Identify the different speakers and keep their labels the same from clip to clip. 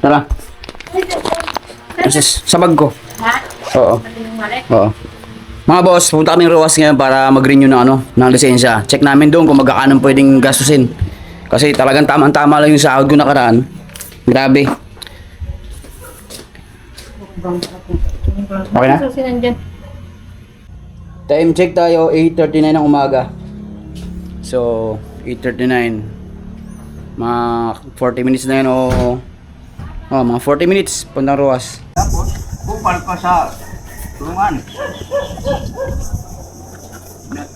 Speaker 1: Tara. Sa bag ko. Oo. Oo. Mga boss, pupunta kami Roas ngayon para mag-renew ng lisensya. Check namin doon kung magkano pwedeng gastusin. Kasi talagang tama-tama lang yung sahod ko nakaraan. Grabe. Okay na? Time check tayo, 8:39 ng umaga. So, 8:39. Mga 40 minutes na yan mga 40 minutes puntang Roas.
Speaker 2: Tapos, kupal pa sa tulungan.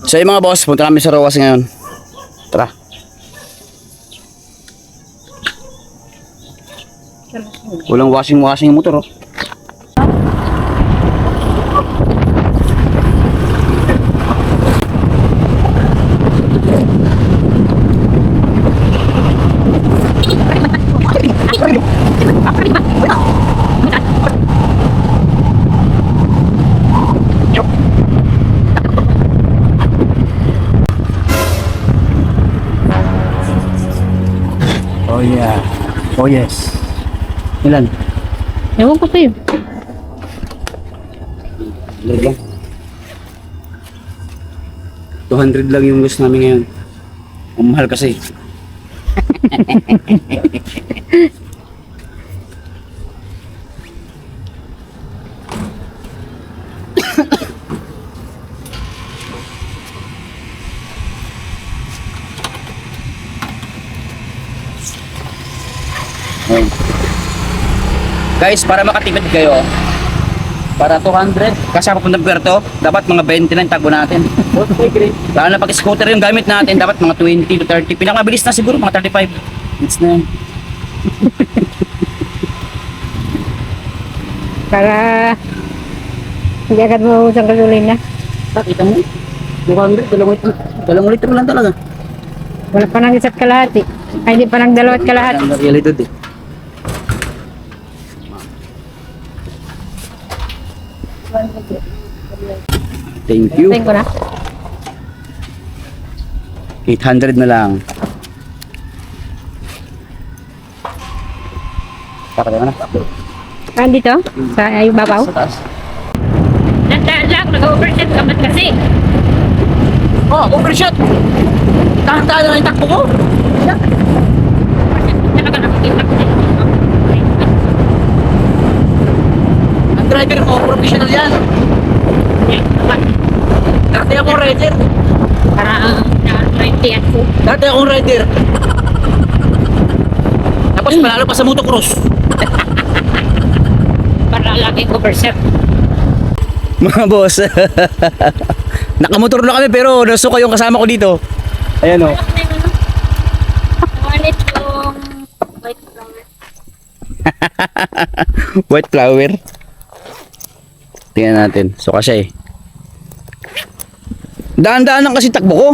Speaker 1: So yung mga boss, punta namin sa Roas ngayon. Tara. Walang washing yung motor, oh. Oh yeah. Oh yes. Ilan?
Speaker 3: Ewan ko sa'yo.
Speaker 1: 100 lang. 200 lang yung gusto namin ngayon. Ang mahal kasi. Guys, para makatipid kayo, para 200 kasi papuntang Puerto, dapat mga 20 lang tago natin. Lalo na pag scooter yung gamit natin, dapat mga 20 to 30. Pinakamabilis na siguro mga 35. It's na yan.
Speaker 3: Para hindi agad maubos ang gasolina.
Speaker 1: Kita mo, 200, dalawang litro lang talaga.
Speaker 3: Wala pa nang isa't kalahati. Ay, hindi pa nang dalawat kalahati.
Speaker 1: Ang realidad eh. Thank you.
Speaker 3: Tingin ko na.
Speaker 1: 800 na lang. Pakatay mo na.
Speaker 3: Dito? Sa ay, babaw?
Speaker 1: Sa taas.
Speaker 3: Nandaan lang, nag-overshot ka man kasi.
Speaker 1: Oh, overshot! Tahan-tahan na lang yung takbo ko.
Speaker 3: Talaga nakikita ko din.
Speaker 1: Ang driver ko, professional yan. Dati akong rider.
Speaker 3: Para na-20 ako.
Speaker 1: Dati akong rider. Tapos panalo pa sa motocross.
Speaker 3: Para laging overshot.
Speaker 1: Mga boss. Nakamotor na kami pero nasuka yung kasama ko dito. Ayan o.
Speaker 3: Wanit yung white flower.
Speaker 1: White flower. Tingnan natin. Suka siya eh. Daan-daan lang kasi takbo ko.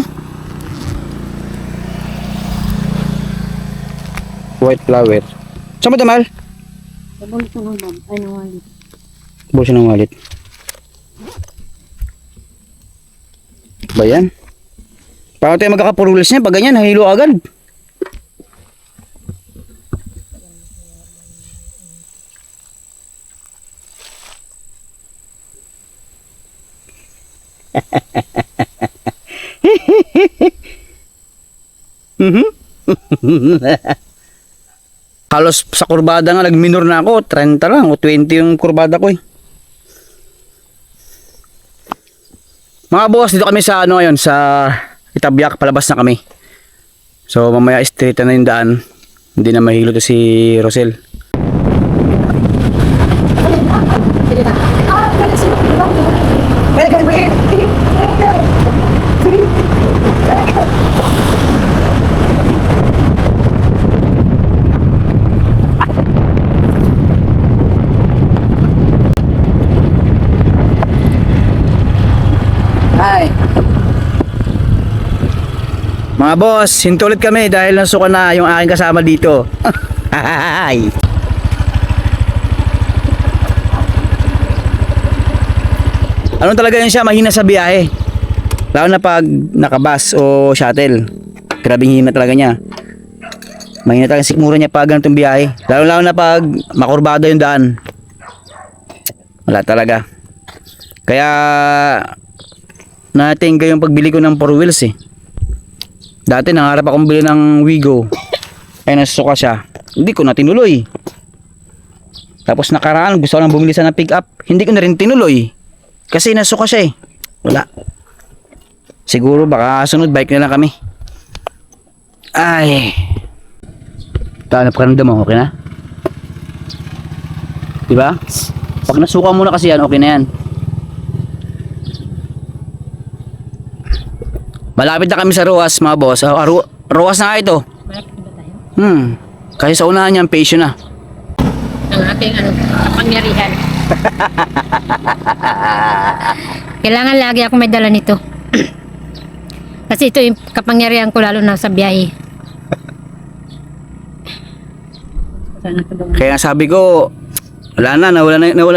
Speaker 1: White flower. Saan mo tamal?
Speaker 3: Sabon ko naman. Ay, nawalit.
Speaker 1: Bulsa ng wallet. Ba yan? Paano tayo magkakapurulis niya? Pag ganyan, nahilo agad. Halos sa kurbada nga nagminor na ako, 30 lang o 20 yung kurbada ko eh. Mga boss, dito kami sa ngayon sa Itabyak, palabas na kami. So mamaya straight na yung daan. Hindi na mahilo to si Rosel. Hi. Mga boss, hinto ulit kami dahil nasuka na yung aking kasama dito. Hi. Ano talaga yun siya, mahina sa biyahe. Lalo na pag nakabus o shuttle. Grabing hina talaga niya. Mahina talagang sikmura niya pag ganitong biyahe. Lalo na pag makurbado yung daan. Wala talaga. Kaya natingga yung pagbili ko ng 4 wheels eh. Dati nangarap akong bili ng Wigo. Ay nasusuka siya. Hindi ko na tinuloy. Tapos nakaraan gusto ko lang bumili sana ng pick up. Hindi ko na rin tinuloy. Kasi nasuka siya eh. Wala. Siguro baka sunod bike na lang kami. Ay. Paano pakiramdam mo? Okay na? Diba? Pag nasuka mo na kasi yan, okay na yan. Malapit na kami sa Roas, mga boss. Roas na nga ito.
Speaker 3: Malapit ba tayo?
Speaker 1: Kasi sa unahan niya, patient na.
Speaker 3: Ang aking kapangyarihan. Kailangan lagi ako may dala nito. Kasi ito yung kapangyarihan ko lalo na sa biyahe.
Speaker 1: Kaya sabi ko, nawala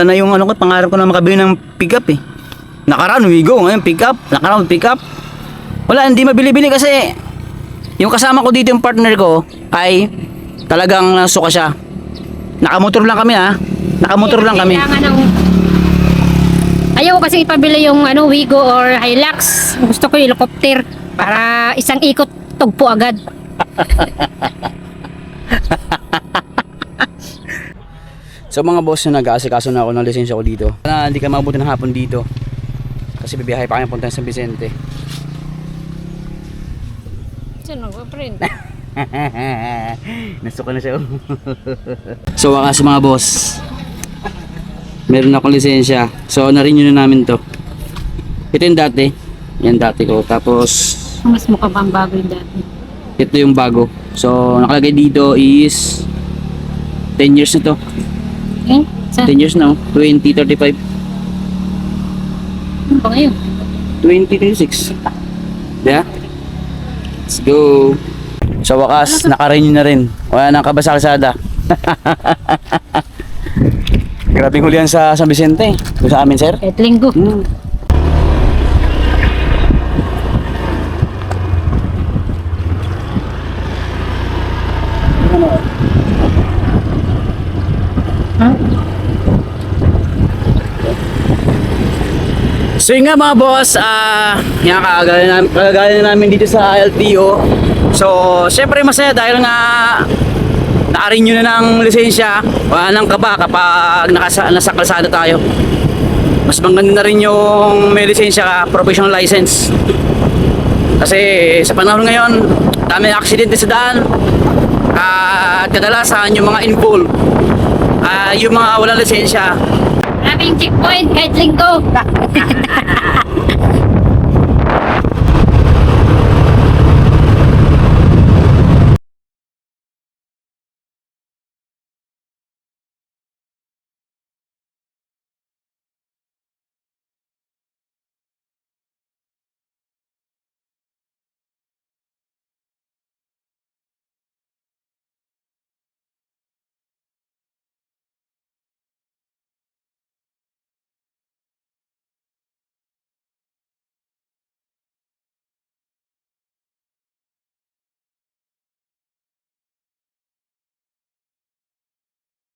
Speaker 1: na yung ano ko, pangarap ko na makabili ng pickup eh. Nakaraan, Wigo, ngayon pickup. Nakaraan, pickup. Wala, hindi mabili-bili kasi yung kasama ko dito, yung partner ko, ay talagang nasuka siya. Nakamotor lang kami ha. Nakamotor lang kami.
Speaker 3: Kailangan ng... Ayaw ko kasi ipabili yung Wigo or Hilux. Gusto ko yung helicopter para isang ikot tugpo agad.
Speaker 1: So mga boss, nag-aasikaso na ako ng lisensya ko dito. Sana hindi ka mabuti ng hapon dito. Kasi bibiyahe pa kami punta sa San Vicente.
Speaker 3: Saan ako, friend?
Speaker 1: Nasuka na siya. So wakas mga boss, meron akong lisensya. So na-renew na namin to. Ito yung dati. Yan dati ko. Tapos
Speaker 3: Mas mukha pang bago yung dati.
Speaker 1: ito yung bago. So nakalagay dito is 10 years na to.
Speaker 3: Eh? Saan?
Speaker 1: 10 years na. 2035.
Speaker 3: Ano ba ngayon?
Speaker 1: 2036. Yeah? Let's go. Sa wakas, naka-renew na rin. Wala nang kabasa-kalsada. Grabing hulihan sa San Vicente. Doon sa amin, sir.
Speaker 3: Kahit linggo.
Speaker 1: So yun nga mga boss, yan kagaya namin dito sa LTO. So syempre masaya dahil nga naka-renew na ng lisensya. Wala nang kaba kapag nasa kalsada tayo. Mas maganda na rin yung may lisensya ka, professional license. Kasi sa panahon ngayon, dami aksidente sa daan. At kadalasan yung mga involved, yung mga walang lisensya.
Speaker 3: Maraming checkpoint kahit linggo.